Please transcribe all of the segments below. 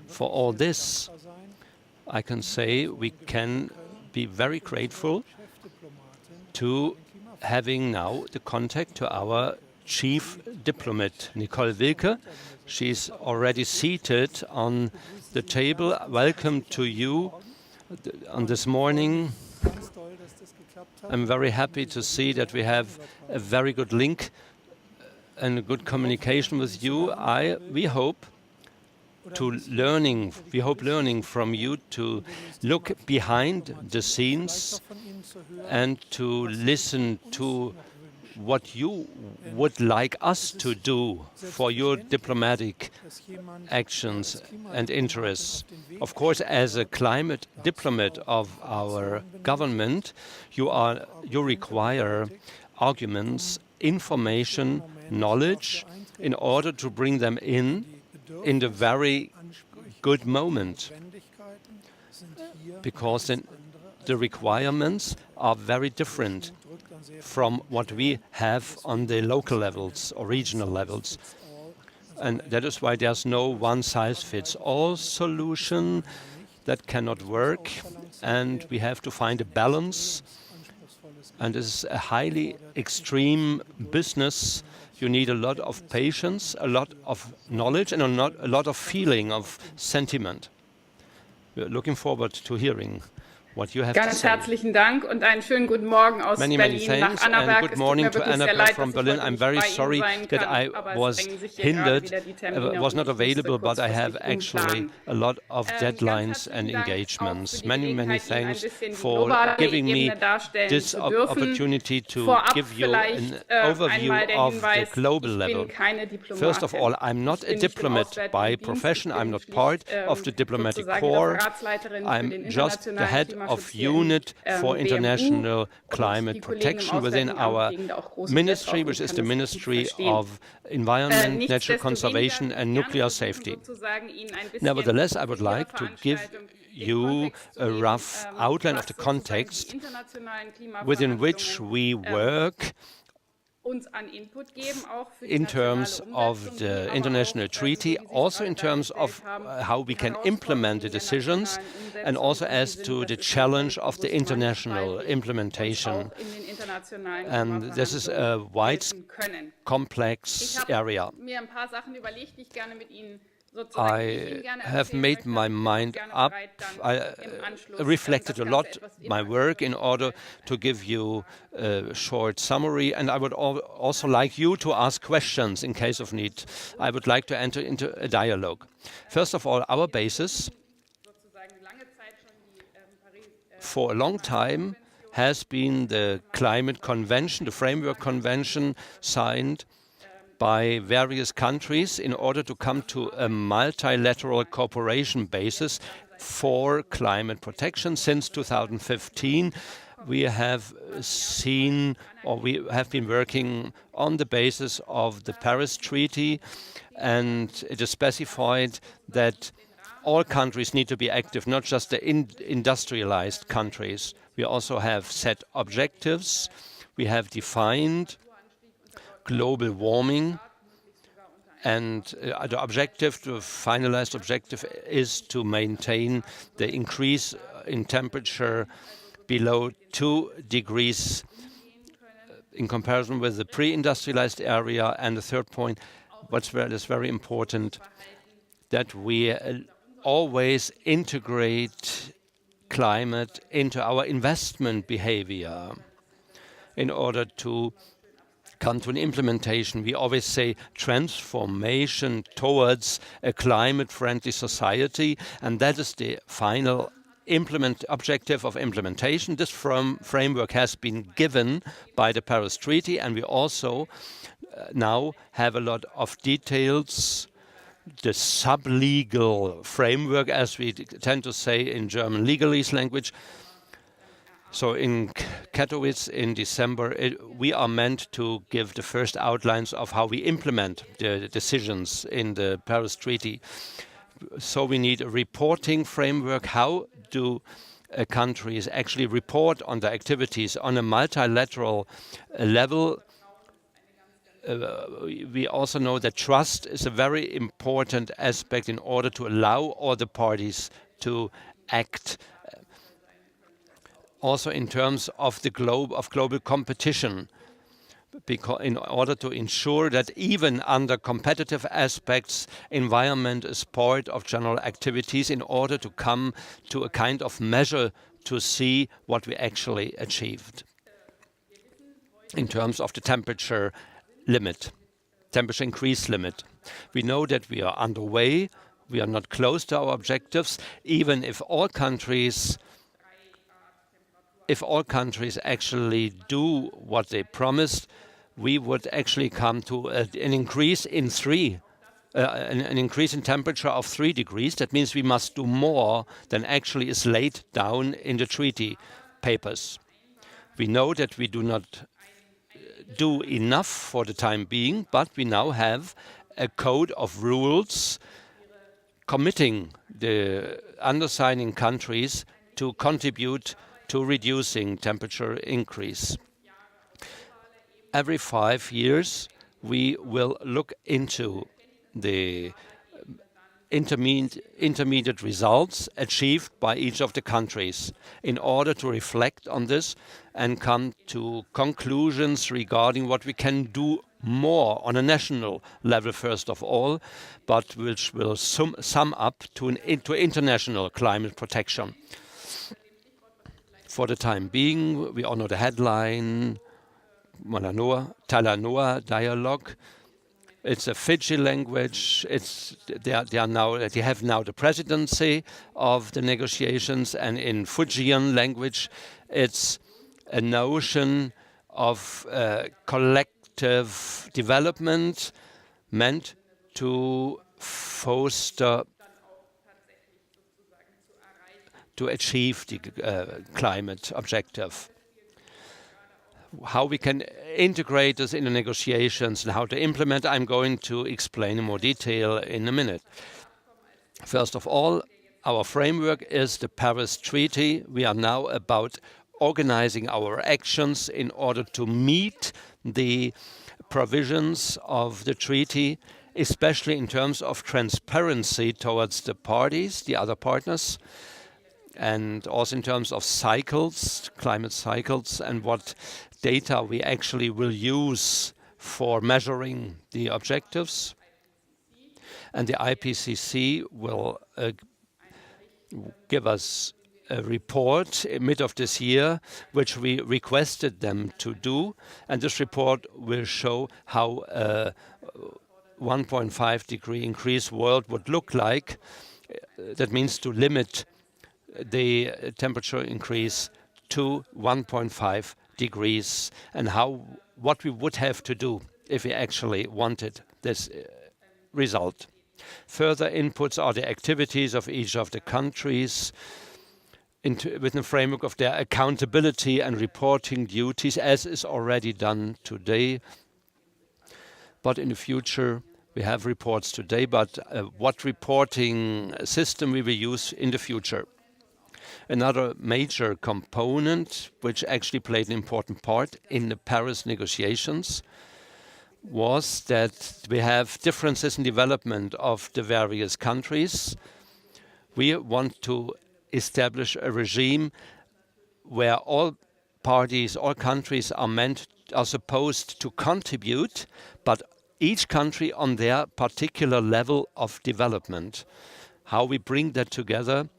For all this, I can say we can be very grateful to having now the contact to our chief diplomat, Nicole Wilke. She's already seated on the table. Welcome to you on this morning. I'm very happy to see that we have a very good link and a good communication with you. We hope learning from you to look behind the scenes and to listen to what you would like us to do for your diplomatic actions and interests. Of course, as a climate diplomat of our government, you require arguments, information, knowledge in order to bring them in the very good moment, because the requirements are very different from what we have on the local levels or regional levels. And that is why there's no one-size-fits-all solution that cannot work, and we have to find a balance. And this is a highly extreme business. You need a lot of patience, a lot of knowledge, and a lot of feeling, of sentiment. We're looking forward to hearing what you have to say. Ganz herzlichen Dank und einen schönen guten Morgen aus Many Berlin nach thanks and Annaberger. good morning to Annaberger from Berlin. I'm very sorry that I was hindered, was not available, but I have actually a lot of deadlines and engagements. Many thanks for giving me this opportunity to give you an overview of the global level. First of all, I'm not a diplomat by profession. I'm not part of the diplomatic corps. I'm just the head of unit for international climate protection within our ministry, which is the Ministry of Environment, Natural Conservation and Nuclear Safety. Nevertheless, I would like to give you a rough outline of the context within which we work in terms of the international treaty, also in terms of how we can implement the decisions, and also as to the challenge of the international implementation. And this is a wide, complex area. I have made my mind up. I reflected a lot my work in order to give you a short summary, and I would also like you to ask questions in case of need. I would like to enter into a dialogue. First of all, our basis for a long time has been the Climate Convention, the Framework Convention signed by various countries in order to come to a multilateral cooperation basis for climate protection. Since 2015, we have seen, or we have been working on the basis of the Paris Treaty, and it is specified that all countries need to be active, not just the industrialized countries. We also have set objectives. We have defined global warming, and the objective, the finalized objective, is to maintain the increase in temperature below 2 degrees in comparison with the pre-industrialized area. And the third point, what is very important, that we always integrate climate into our investment behavior in order to come to an implementation. We always say transformation towards a climate-friendly society, and that is the final objective of implementation. This framework has been given by the Paris Treaty, and we also now have a lot of details, the sub-legal framework, as we tend to say in German legalese language. So in Katowice in December, we are meant to give the first outlines of how we implement the decisions in the Paris Treaty. So we need a reporting framework. How do countries actually report on their activities on a multilateral level? we also know that trust is a very important aspect in order to allow all the parties to act. Also in terms of the global competition, because in order to ensure that even under competitive aspects, environment is part of general activities in order to come to a kind of measure to see what we actually achieved in terms of the temperature limit, temperature increase limit. We know that we are underway. We are not close to our objectives, even if all countries actually do what they promised, we would actually come to an increase in an increase in temperature of 3 degrees. That means we must do more than actually is laid down in the treaty papers. We know that we do not do enough for the time being, but we now have a code of rules committing the undersigning countries to contribute to reducing temperature increase. Every 5 years, we will look into the intermediate results achieved by each of the countries in order to reflect on this and come to conclusions regarding what we can do more on a national level first of all, but which will sum up to international climate protection. For the time being, we all know the headline, Talanoa dialogue. It's a Fiji language. They have now the presidency of the negotiations, and in Fijian language, it's a notion of collective development meant to foster to achieve the climate objective. How we can integrate this in the negotiations and how to implement, I'm going to explain in more detail in a minute. First of all, our framework is the Paris Treaty. We are now about organizing our actions in order to meet the provisions of the treaty, especially in terms of transparency towards the parties, the other partners, and also in terms of cycles, climate cycles, and what data we actually will use for measuring the objectives. And the IPCC will give us a report in mid of this year, which we requested them to do. And this report will show how a 1.5 degree increase world would look like. That means to limit the temperature increase to 1.5 degrees, and what we would have to do if we actually wanted this result. Further inputs are the activities of each of the countries within the framework of their accountability and reporting duties, as is already done today. But in the future, we have reports today, but what reporting system we will use in the future. Another major component, which actually played an important part in the Paris negotiations, was that we have differences in development of the various countries. We want to establish a regime where all parties, all countries are supposed to contribute, but each country on their particular level of development. How we bring that together,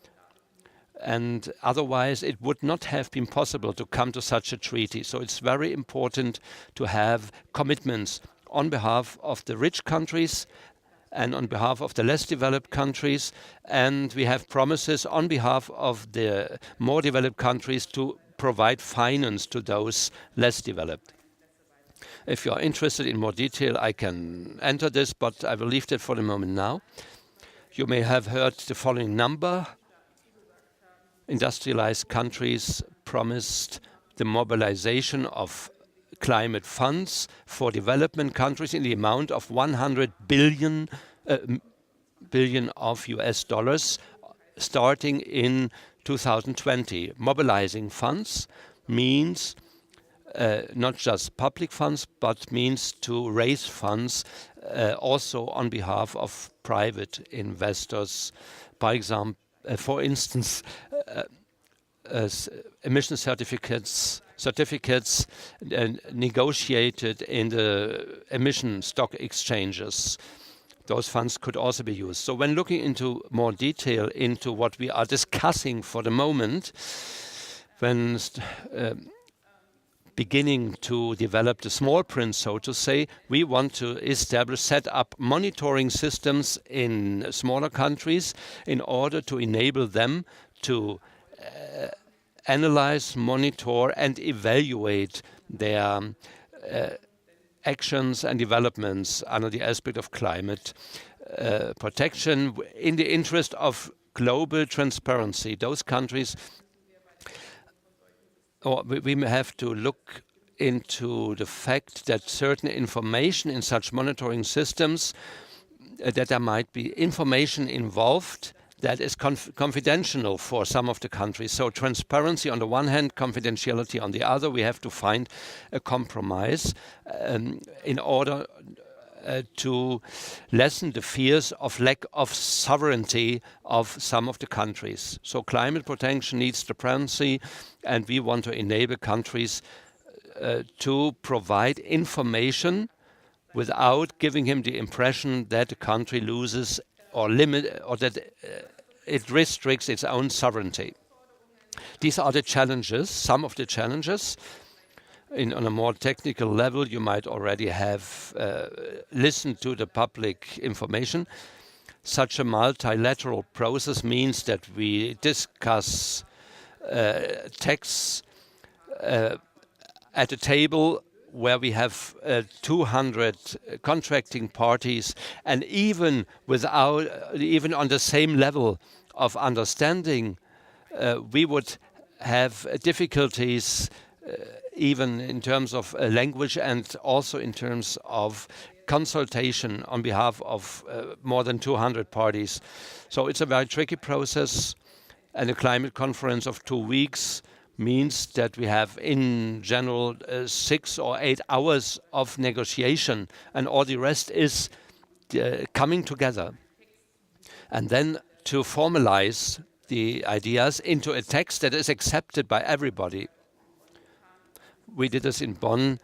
and otherwise it would not have been possible to come to such a treaty. So it's very important to have commitments on behalf of the rich countries and on behalf of the less developed countries, and we have promises on behalf of the more developed countries to provide finance to those less developed. If you are interested in more detail, I can enter this, but I will leave that for the moment now. You may have heard the following number. Industrialized countries promised the mobilization of climate funds for development countries in the amount of 100 billion of US dollars starting in 2020. Mobilizing funds means not just public funds, but means to raise funds also on behalf of private investors. For instance, emission certificates negotiated in the emission stock exchanges. Those funds could also be used. So when looking into more detail into what we are discussing for the moment, when beginning to develop the small print, so to say, we want to set up monitoring systems in smaller countries in order to enable them to analyze, monitor, and evaluate their actions and developments under the aspect of climate protection in the interest of global transparency. Those countries, we have to look into the fact that certain information in such monitoring systems, that there might be information involved that is confidential for some of the countries. So transparency on the one hand, confidentiality on the other. We have to find a compromise in order to lessen the fears of lack of sovereignty of some of the countries. So climate protection needs transparency, and we want to enable countries to provide information without giving him the impression that the country loses or that it restricts its own sovereignty. These are the challenges, some of the challenges. On a more technical level, you might already have listened to the public information. Such a multilateral process means that we discuss texts at a table where we have 200 contracting parties, and even on the same level of understanding, we would have difficulties even in terms of language and also in terms of consultation on behalf of more than 200 parties. So it's a very tricky process, and a climate conference of 2 weeks means that we have in general 6 or 8 hours of negotiation, and all the rest is coming together. And then to formalize the ideas into a text that is accepted by everybody. We did this in Bonn.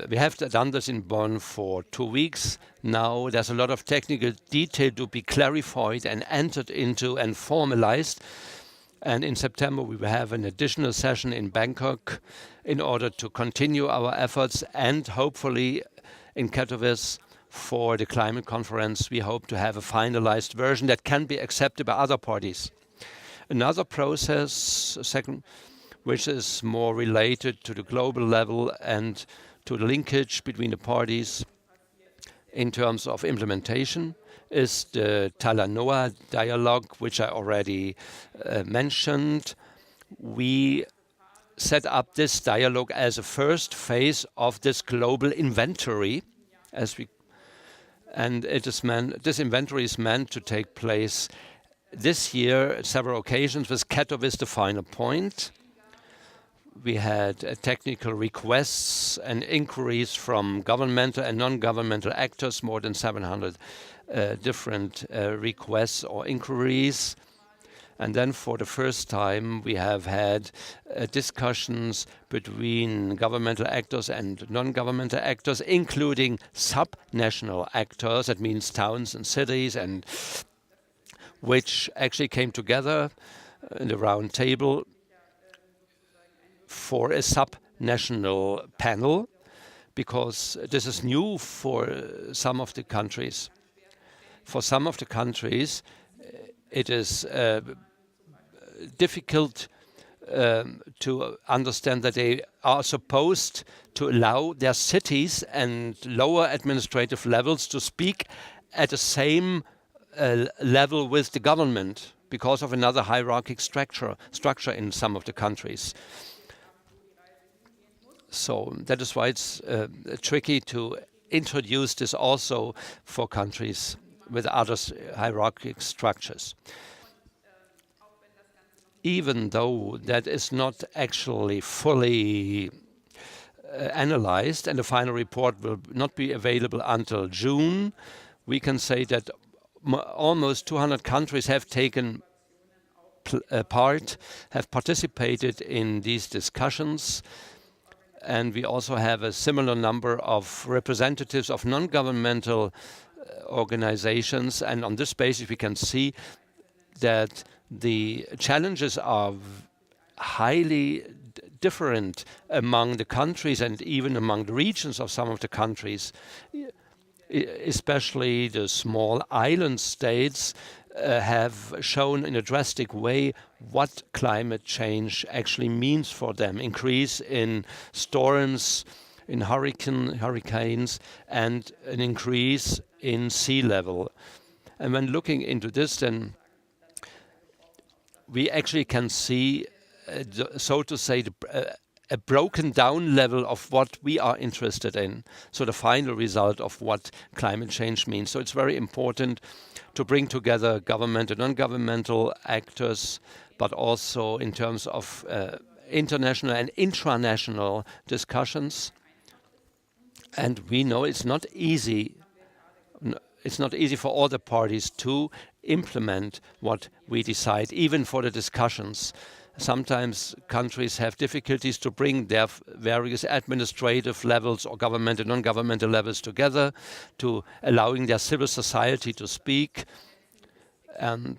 We have done this in Bonn for 2 weeks. Now there's a lot of technical detail to be clarified and entered into and formalized. And in September, we will have an additional session in Bangkok in order to continue our efforts, and hopefully in Katowice for the climate conference, we hope to have a finalized version that can be accepted by other parties. Another process, which is more related to the global level and to the linkage between the parties in terms of implementation, is the Talanoa dialogue, which I already mentioned. We set up this dialogue as a first phase of this global inventory, and this inventory is meant to take place this year at several occasions, with Katowice the final point. We had technical requests and inquiries from governmental and non-governmental actors, more than 700 different requests or inquiries. And then for the first time, we have had discussions between governmental actors and non-governmental actors, including sub-national actors, that means towns and cities, and which actually came together in the round table for a sub-national panel, because this is new for some of the countries. For some of the countries, it is difficult to understand that they are supposed to allow their cities and lower administrative levels to speak at the same level with the government because of another hierarchical structure in some of the countries. So that is why it's tricky to introduce this also for countries with other hierarchical structures. Even though that is not actually fully analyzed, and the final report will not be available until June. We can say that almost 200 countries have taken part, have participated in these discussions, and we also have a similar number of representatives of non-governmental organizations, and on this basis we can see that the challenges are highly different among the countries and even among the regions of some of the countries, especially the small island states have shown in a drastic way what climate change actually means for them. Increase in storms, in hurricanes, and an increase in sea level. And when looking into this, then we actually can see, so to say, a broken down level of what we are interested in. So the final result of what climate change means. So it's very important to bring together government and non-governmental actors, but also in terms of international and intranational discussions. And we know it's not easy. It's not easy for all the parties to implement what we decide, even for the discussions. Sometimes countries have difficulties to bring their various administrative levels or government and non-governmental levels together, to allowing their civil society to speak. And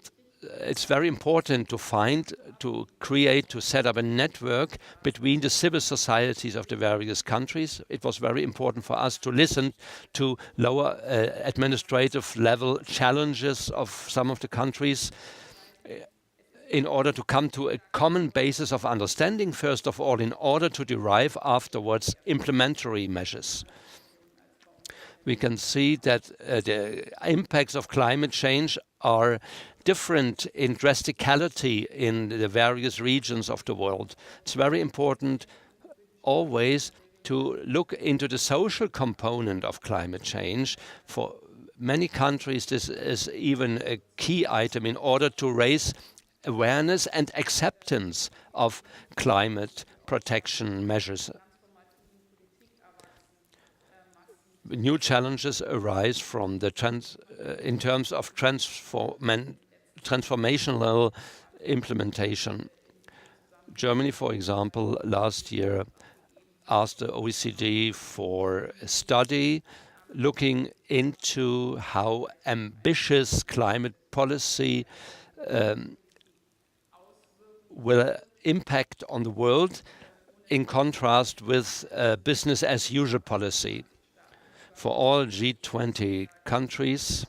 it's very important to set up a network between the civil societies of the various countries. It was very important for us to listen to lower administrative level challenges of some of the countries in order to come to a common basis of understanding, first of all, in order to derive afterwards implementary measures. We can see that the impacts of climate change are different in drasticality in the various regions of the world. It's very important always to look into the social component of climate change. For many countries, this is even a key item in order to raise awareness and acceptance of climate protection measures. New challenges arise from the in terms of transformational implementation. Germany, for example, last year asked the OECD for a study looking into how ambitious climate policy will impact on the world in contrast with business as usual policy. For all G20 countries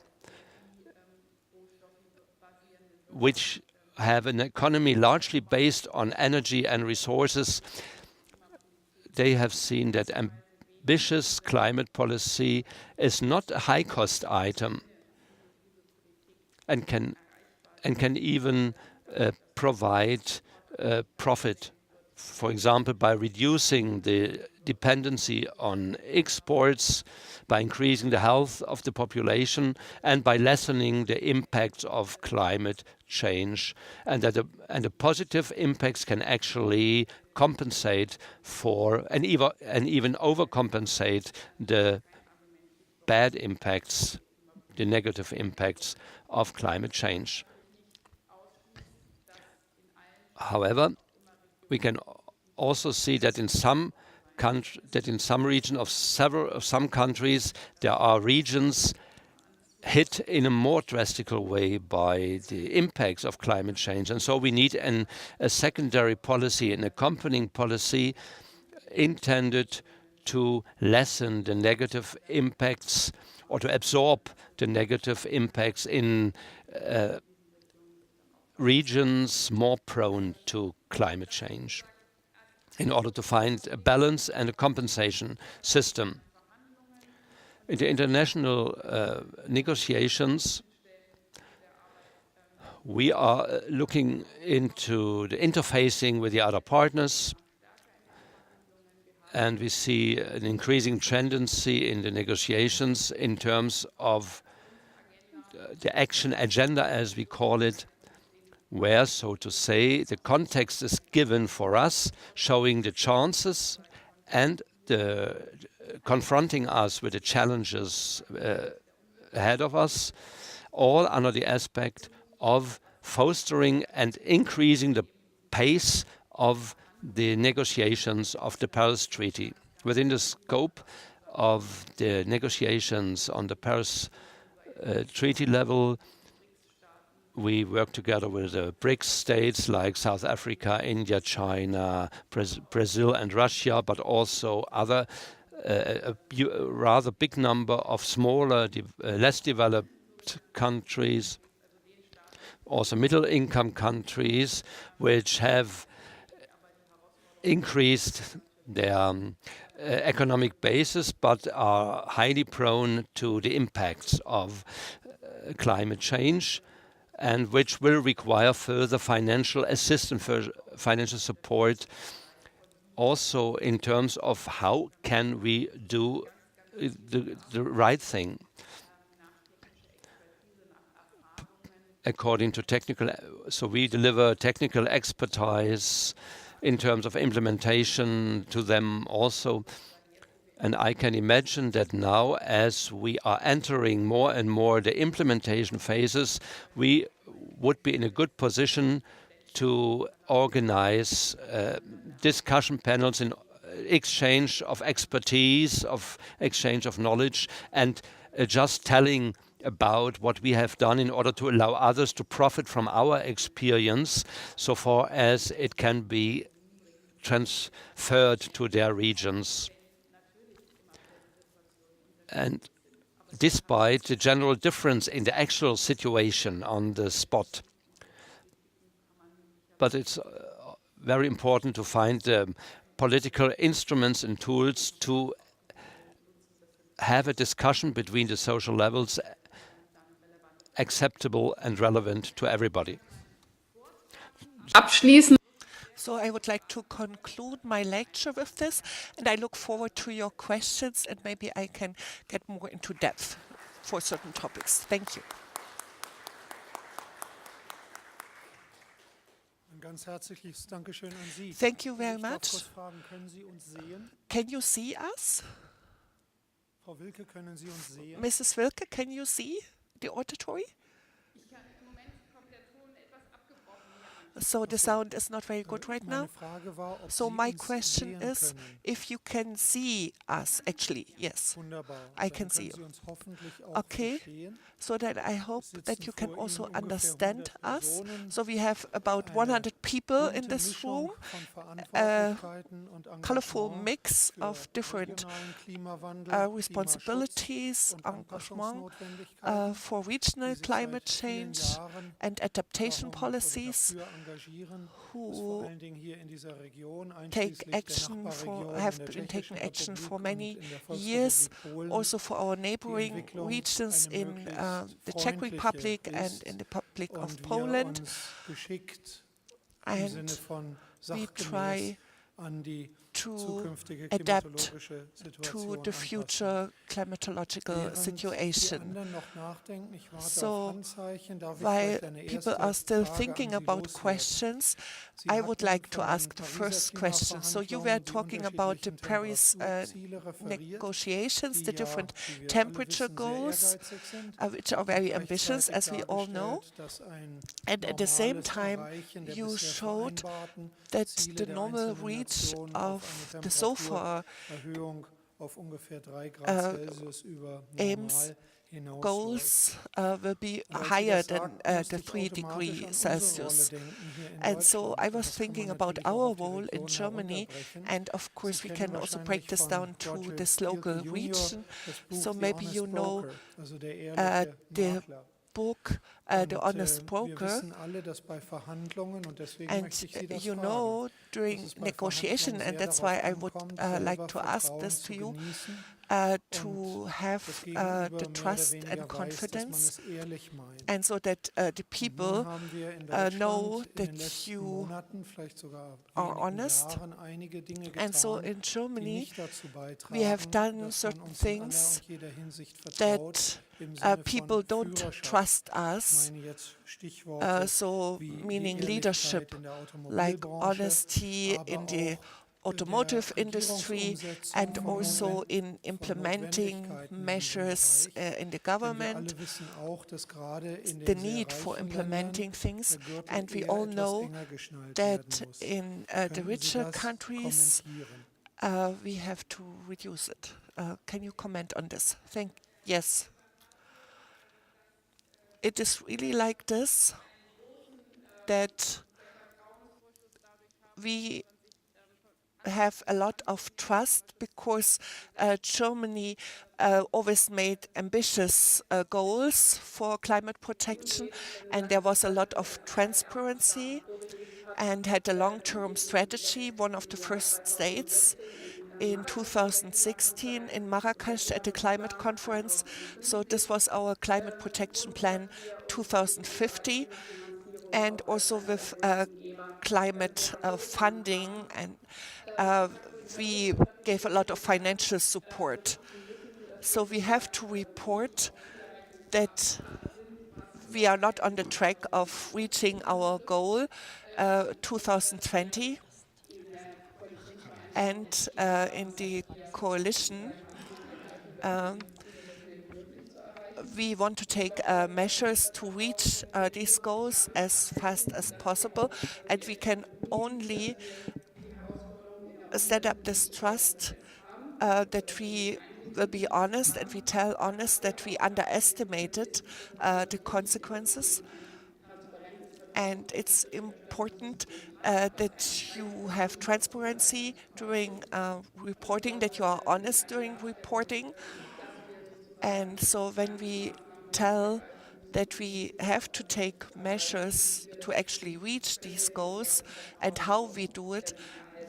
which have an economy largely based on energy and resources, they have seen that ambitious climate policy is not a high-cost item and can even provide profit, for example, by reducing the dependency on exports, by increasing the health of the population, and by lessening the impacts of climate change, and the positive impacts can actually compensate for and even overcompensate the bad impacts, the negative impacts of climate change. However, we can also see that in some region of some countries, there are regions hit in a more drastic way by the impacts of climate change. And so we need a secondary policy, an accompanying policy intended to lessen the negative impacts or to absorb the negative impacts in regions more prone to climate change, in order to find a balance and a compensation system. In the international negotiations, we are looking into the interfacing with the other partners, and we see an increasing tendency in the negotiations in terms of the action agenda, as we call it, where, so to say, the context is given for us, showing the chances and confronting us with the challenges ahead of us, all under the aspect of fostering and increasing the pace of the negotiations of the Paris Treaty. Within the scope of the negotiations on the Paris Treaty level, we work together with the BRICS states like South Africa, India, China, Brazil and Russia, but also other a rather big number of smaller, less developed countries, also middle-income countries, which have increased their economic basis, but are highly prone to the impacts of climate change, and which will require further financial assistance, financial support, also in terms of how can we do the right thing according to technical. So we deliver technical expertise in terms of implementation to them also. And I can imagine that now, as we are entering more and more the implementation phases, we would be in a good position to organize discussion panels in exchange of expertise, of exchange of knowledge, and just telling about what we have done in order to allow others to profit from our experience so far as it can be transferred to their regions. And despite the general difference in the actual situation on the spot, but it's very important to find political instruments and tools to have a discussion between the social levels acceptable and relevant to everybody. Abschließend. So I would like to conclude my lecture with this, and I look forward to your questions, and maybe I can get more into depth for certain topics. Thank you. Thank you very much. Can you see us? Mrs. Wilke, can you see the auditory? So the sound is not very good right now. So my question is if you can see us. Actually, yes, I can see you. Okay, so that I hope that you can also understand us. So we have about 100 people in this room, a colorful mix of different responsibilities, engagement for regional climate change and adaptation policies, who take action have been taking action for many years, also for our neighboring regions in the Czech Republic and in the Republic of Poland. And we try to adapt to the future climatological situation. So while people are still thinking about questions, I would like to ask the first question. So you were talking about the Paris negotiations, the different temperature goals, which are very ambitious, as we all know. And at the same time, you showed that the normal reach of the so far aims, goals will be higher than the 3 degrees Celsius. And so I was thinking about our role in Germany, and of course we can also break this down to this local region. So maybe you know the book, The Honest Broker, and you know during negotiation, and that's why I would like to ask this to you, to have the trust and confidence, and so that the people know that you are honest. And so in Germany we have done certain things that people don't trust us, so meaning leadership, like honesty in the automotive industry and also in implementing measures in the government, the need for implementing things. And we all know that in the richer countries, we have to reduce it. Can you comment on this? Yes. It is really like this, that we have a lot of trust because Germany always made ambitious goals for climate protection, and there was a lot of transparency and had a long-term strategy. One of the first states in 2016 in Marrakesh at the climate conference. So this was our climate protection plan 2050, and also with climate funding, and we gave a lot of financial support. So we have to report that we are not on the track of reaching our goal 2020. And in the coalition, we want to take measures to reach these goals as fast as possible. And we can only set up this trust that we will be honest, and we tell honest that we underestimated the consequences. And it's important that you have transparency during reporting, that you are honest during reporting. And so when we tell that we have to take measures to actually reach these goals and how we do it,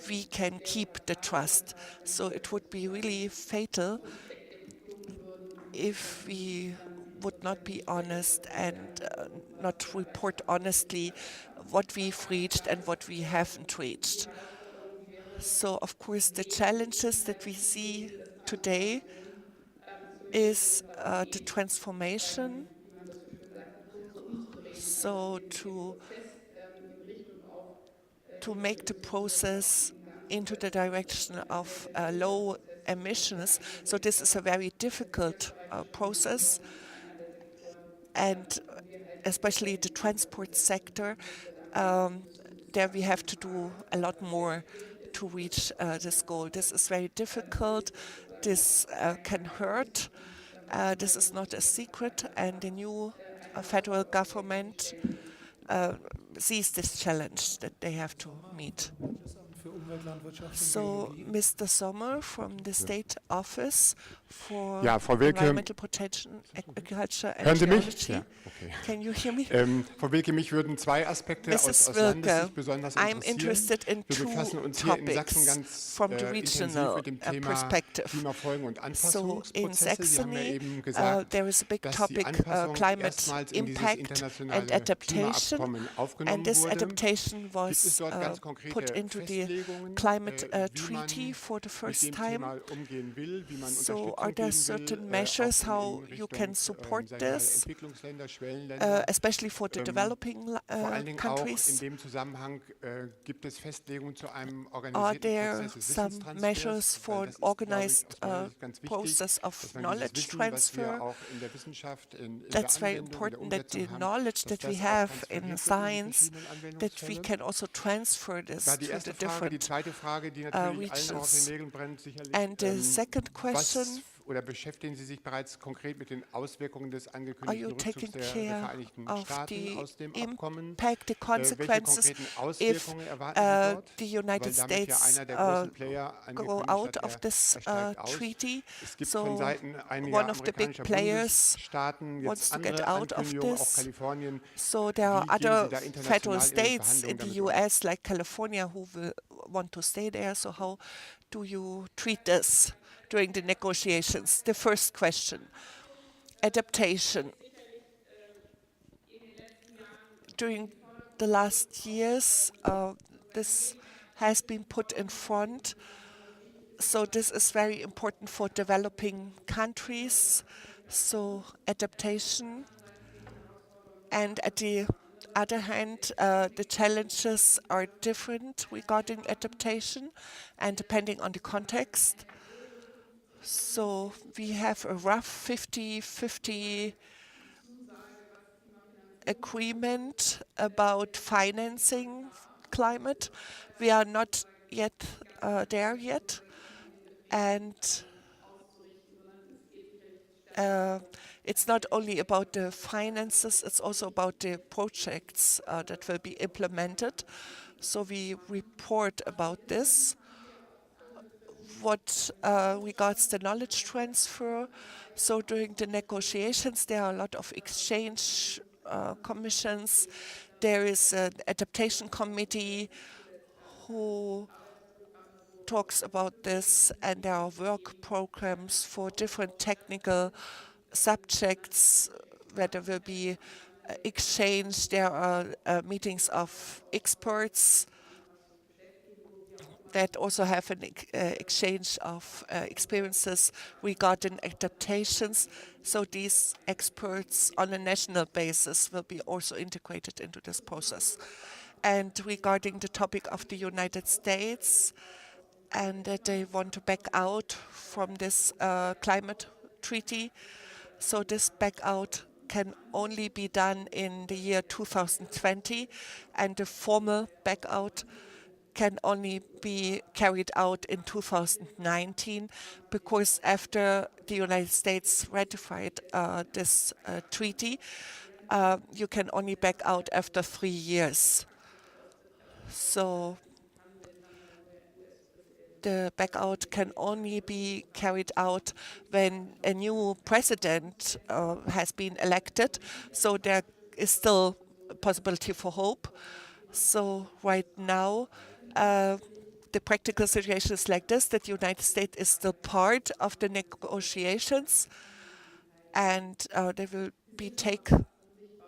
we can keep the trust. So it would be really fatal if we would not be honest and not report honestly what we've reached and what we haven't reached. So, of course, the challenges that we see today is the transformation. So to make the process into the direction of low emissions. So this is a very difficult process, and especially the transport sector, there we have to do a lot more to reach this goal. This is very difficult. This can hurt. This is not a secret, and the new federal government sees this challenge that they have to meet. So, Mr. Sommer from the State Office for Environmental Protection, Agriculture and Geology. Ja, okay. Can you hear me? Frau Wilke, mich würden zwei Aspekte aus Landessicht besonders I'm interested in Wir two befassen uns hier in Sachsen topics ganz from the intensiv regional mit dem Thema perspective. Klimafolgen und So in Anpassungsprozesse. Sie haben ja Saxony, eben gesagt, there is a big dass die topic, Anpassung climate erstmals in dieses impact internationale and adaptation, Klimaabkommen aufgenommen and this wurde. adaptation Gibt es was dort ganz konkrete put into the Festlegungen, climate wie man treaty for the mit first dem time? Thema umgehen will, wie man So Unterstützung are there geben certain will, measures auch how in you Richtung, can support sagen wir mal, this, Entwicklungsländer, Schwellenländer? especially for the developing Vor allen Dingen auch in countries? dem Zusammenhang gibt es Festlegungen zu einem Are organisierten there Prozess des some Wissenstransfers? measures for Weil das an ist, glaube ich, organized aus meiner Sicht ganz wichtig, process of dass man knowledge dieses Wissen, was wir transfer? auch in der Wissenschaft, in der That's very Anwendung, in der important that the Umsetzung haben, knowledge dass that we das auch have transferiert in wird science, verschiedenen that we Anwendungsfällen. can also transfer this War die to erste the Frage. Die different zweite Frage, die natürlich allen auf den regions. Nägeln brennt, sicherlich. And the second question, Oder beschäftigen Sie sich bereits konkret mit den Auswirkungen des are you angekündigten taking Rückzugs der care Vereinigten of Staaten the aus dem Abkommen? impact, the Welche consequences konkreten if Auswirkungen erwarten Sie dort? the United Weil damit ja States einer der großen Player go angekündigt out hat, of this steigt aus. treaty? Es gibt von So Seiten einiger one of the big amerikanischer players Bundesstaaten wants jetzt to get andere out of Ankündigungen, auch this. Kalifornien. So there are Wie gehen Sie other da federal international in den states in Verhandlungen the damit um? US, like California, who will want to stay there. So how do you treat this during the negotiations? The first question. Adaptation. During the last years, this has been put in front. So this is very important for developing countries. So adaptation. And at the other hand, the challenges are different regarding adaptation and depending on the context. So we have a rough 50-50 agreement about financing climate. We are not yet there yet. And it's not only about the finances, it's also about the projects that will be implemented. So we report about this. What regards the knowledge transfer, so during the negotiations there are a lot of exchange commissions. There is an adaptation committee who talks about this, and there are work programs for different technical subjects where there will be exchange. There are meetings of experts that also have an exchange of experiences regarding adaptations. So these experts on a national basis will be also integrated into this process. And regarding the topic of the United States, and that they want to back out from this climate treaty. So this back out can only be done in the year 2020, and the formal back out can only be carried out in 2019, because after the United States ratified this treaty, you can only back out after 3 years. So the back out can only be carried out when a new president has been elected. So there is still a possibility for hope. So right now, the practical situation is like this, that the United States is still part of the negotiations, and they will take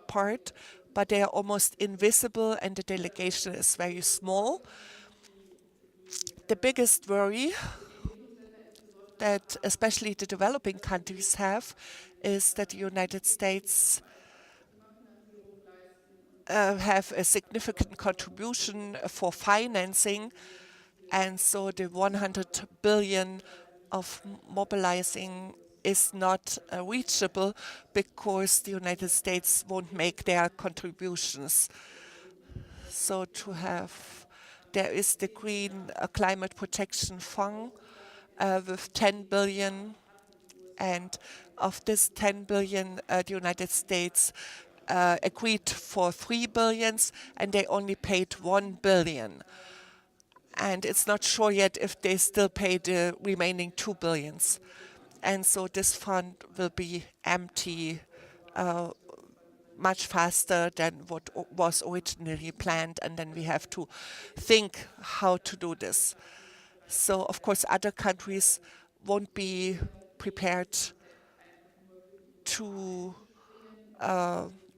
part, but they are almost invisible and the delegation is very small. The biggest worry that especially the developing countries have is that the United States have a significant contribution for financing, and so the 100 billion of mobilizing is not reachable because the United States won't make their contributions. So there is the Green Climate Protection Fund with 10 billion, and of this 10 billion, the United States agreed for 3 billions, and they only paid 1 billion. And it's not sure yet if they still pay the remaining 2 billions. And so this fund will be empty much faster than what was originally planned, and then we have to think how to do this. So, of course, other countries won't be prepared to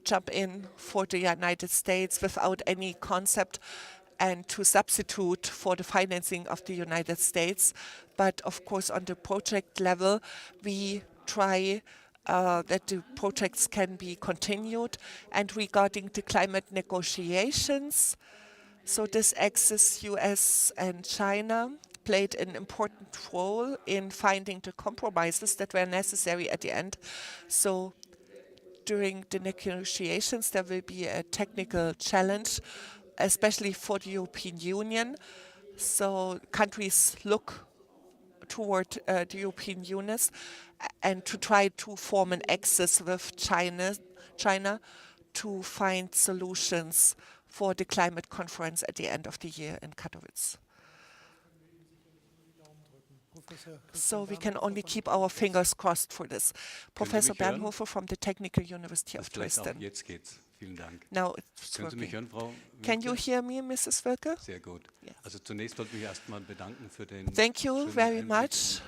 jump in for the United States without any concept and to substitute for the financing of the United States. But, of course, on the project level, we try that the projects can be continued. And regarding the climate negotiations, so this axis, US and China, played an important role in finding the compromises that were necessary at the end. So during the negotiations, there will be a technical challenge, especially for the European Union. So countries look toward the European Union and to try to form an axis with China to find solutions for the climate conference at the end of the year in Katowice. So we can only keep our fingers crossed for this. Professor Bernhofer from the Technical University of Dresden. Now it's working. Can you hear me, Mrs. Wilke? Sehr gut. Also zunächst wollte ich erstmal bedanken für den Thank you very much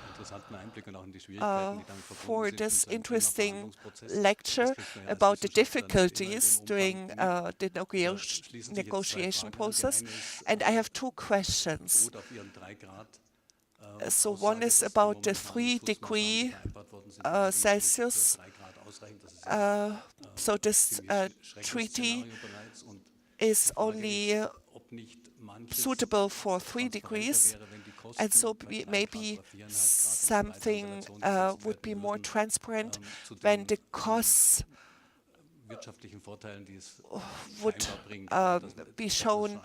for this interesting lecture about the difficulties during the negotiation process. And I have 2 questions. So one is about the 3 degrees Celsius So this treaty is only suitable for 3 degrees, and so maybe something would be more transparent when the costs would be shown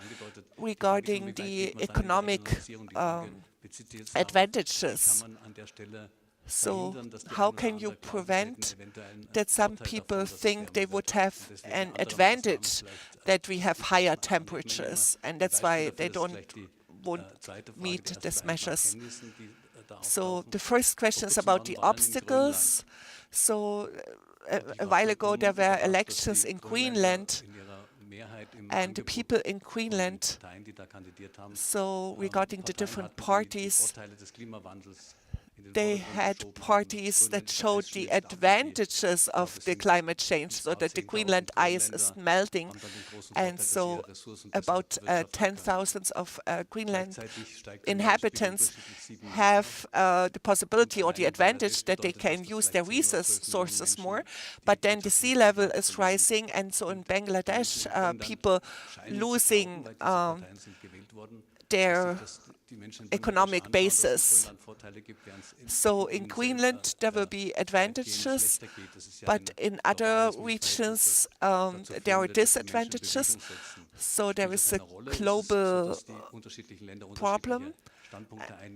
regarding the economic advantages. So how can you prevent that some people think they would have an advantage that we have higher temperatures, and that's why they won't meet these measures? So the first question is about the obstacles. So a while ago there were elections in Greenland, and the people in Greenland, so regarding the different parties, they had parties that showed the advantages of the climate change, so that the Greenland ice is melting, and so about 10,000 of Greenland inhabitants have the possibility or the advantage that they can use their resources more, but then the sea level is rising, and so in Bangladesh, people losing their economic basis. So in Greenland there will be advantages, but in other regions there are disadvantages. So there is a global problem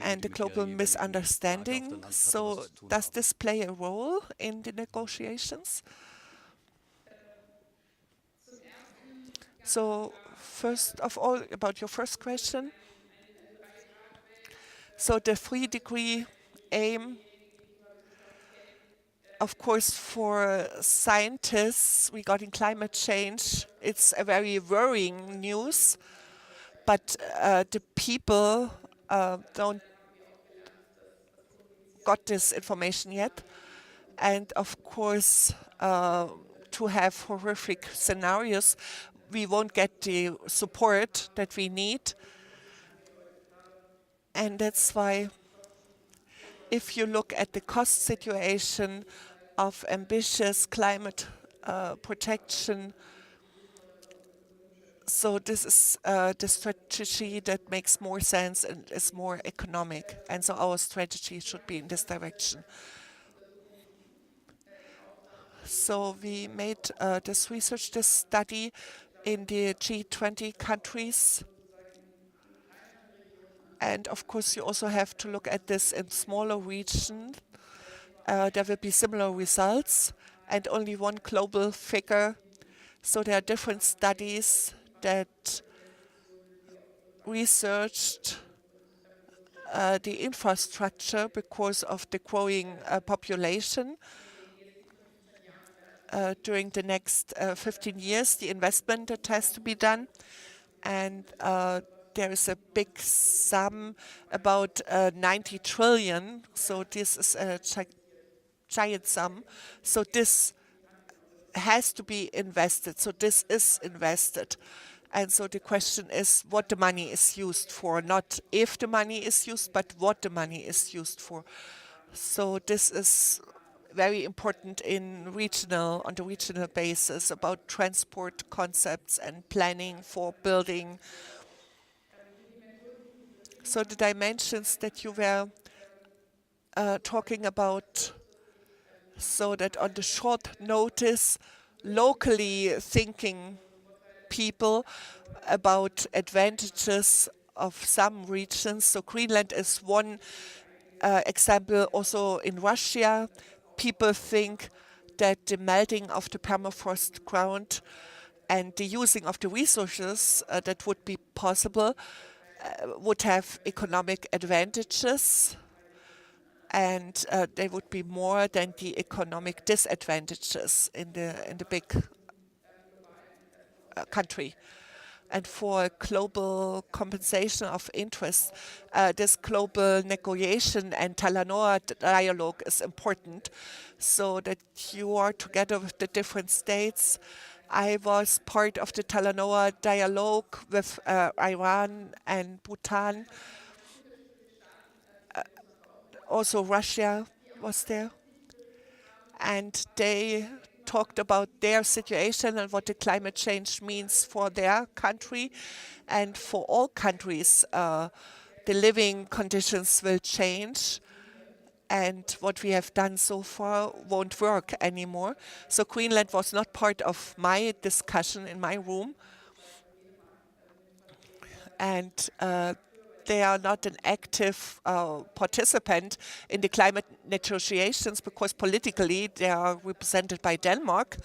and a global misunderstanding. So does this play a role in the negotiations? So first of all, about your first question. So the 3-degree aim, of course, for scientists regarding climate change, it's a very worrying news, but the people don't got this information yet. And of course, to have horrific scenarios, we won't get the support that we need. And that's why if you look at the cost situation of ambitious climate protection, so this is the strategy that makes more sense and is more economic. And so our strategy should be in this direction. So we made this research, this study in the G20 countries. And of course, you also have to look at this in smaller regions. There will be similar results and only one global figure. So there are different studies that researched the infrastructure because of the growing population. During the next 15 years, the investment that has to be done. And there is a big sum, about 90 trillion. So this is a giant sum. So this has to be invested. So this is invested. And so the question is what the money is used for, not if the money is used, but what the money is used for. So this is very important on the regional basis about transport concepts and planning for building. So the dimensions that you were talking about, so that on the short notice, locally thinking people about advantages of some regions. So Greenland is one example. Also in Russia, people think that the melting of the permafrost ground and the using of the resources that would be possible would have economic advantages, and they would be more than the economic disadvantages in the big country. And for global compensation of interest, this global negotiation and Talanoa dialogue is important, so that you are together with the different states. I was part of the Talanoa dialogue with Iran and Bhutan. Also Russia was there. and they talked about their situation and what the climate change means for their country. And for all countries, the living conditions will change, and what we have done so far won't work anymore. So Greenland was not part of my discussion in my room, and they are not an active participant in the climate negotiations because politically they are represented by Denmark.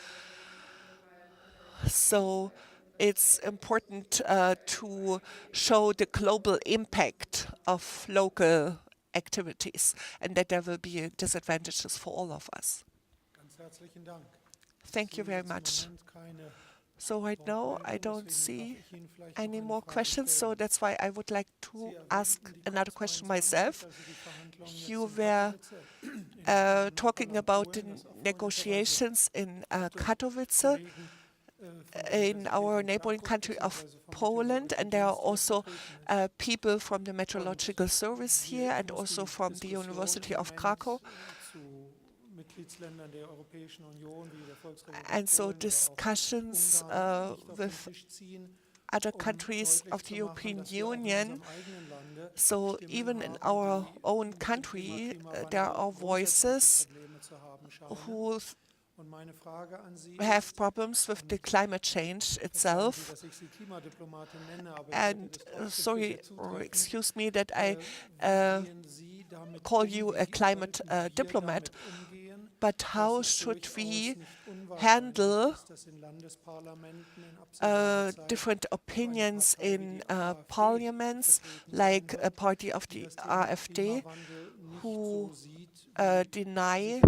So it's important to show the global impact of local activities and that there will be disadvantages for all of us. Thank you very much. So right now, I don't see any more questions, so that's why I would like to ask another question myself. You were talking about the negotiations in Katowice, in our neighboring country of Poland, and there are also people from the Meteorological Service here and also from the University of Krakow. And so discussions with other countries of the European Union. So even in our own country, there are voices who have problems with the climate change itself. And sorry, or excuse me that I call you a climate diplomat, but how should we handle different opinions in parliaments, like a party of the AfD, who deny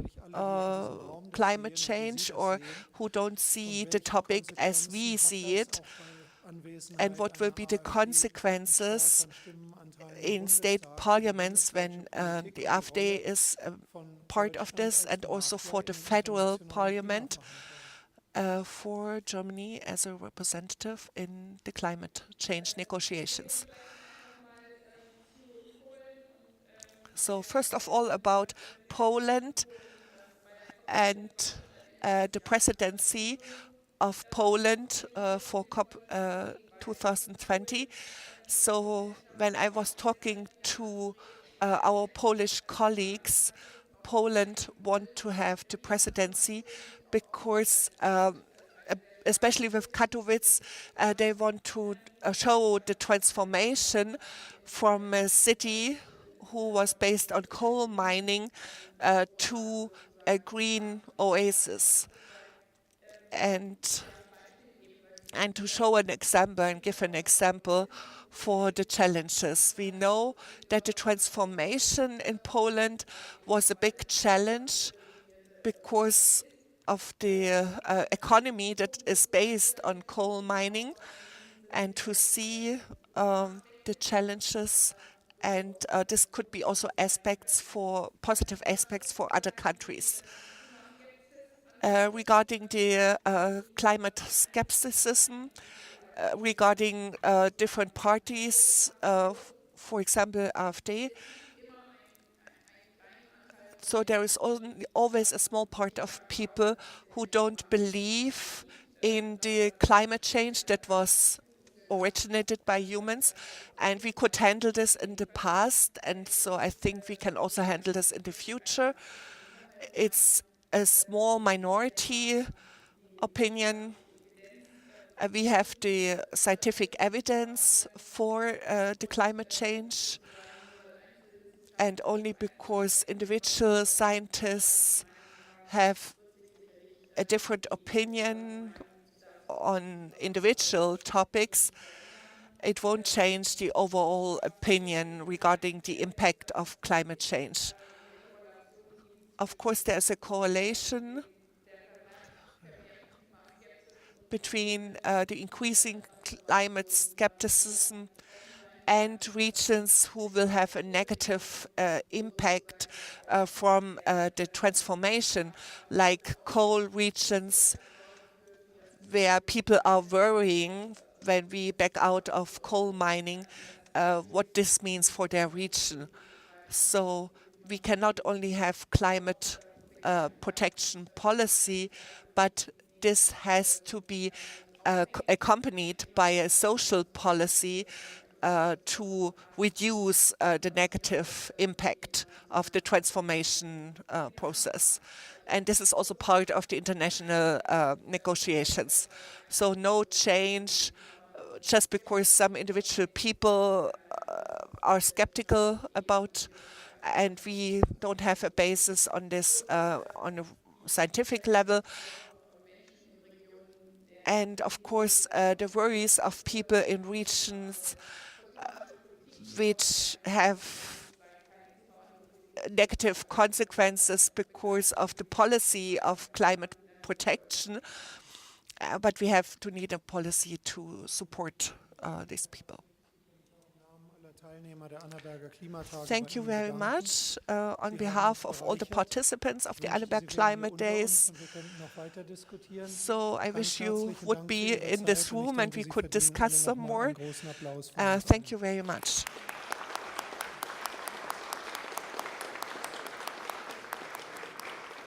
climate change or who don't see the topic as we see it, and what will be the consequences in state parliaments when the AfD is part of this, and also for the federal parliament for Germany as a representative in the climate change negotiations. So first of all, about Poland and the presidency of Poland for COP 2020. So when I was talking to our Polish colleagues, Poland want to have the presidency because especially with Katowice, they want to show the transformation from a city who was based on coal mining to a green oasis, and to show an example and give an example for the challenges. We know that the transformation in Poland was a big challenge because of the economy that is based on coal mining, and to see the challenges, and this could be also positive aspects for other countries. Regarding the climate skepticism, regarding different parties, for example, AfD. So there is always a small part of people who don't believe in the climate change that was originated by humans, and we could handle this in the past, and so I think we can also handle this in the future. It's a small minority opinion. We have the scientific evidence for the climate change, and only because individual scientists have a different opinion on individual topics, it won't change the overall opinion regarding the impact of climate change. Of course, there's a correlation between the increasing climate skepticism and regions who will have a negative impact from the transformation, like coal regions, where people are worrying when we back out of coal mining, what this means for their region. So we cannot only have climate protection policy, but this has to be accompanied by a social policy to reduce the negative impact of the transformation process. And this is also part of the international negotiations. So no change just because some individual people are skeptical about, and we don't have a basis on this on a scientific level. And of course, the worries of people in regions which have negative consequences because of the policy of climate protection, but we have to need a policy to support these people. Thank you very much on behalf of all the participants of the Annaberger Climate Days. So I wish you would be in this room and we could discuss some more. Thank you very much.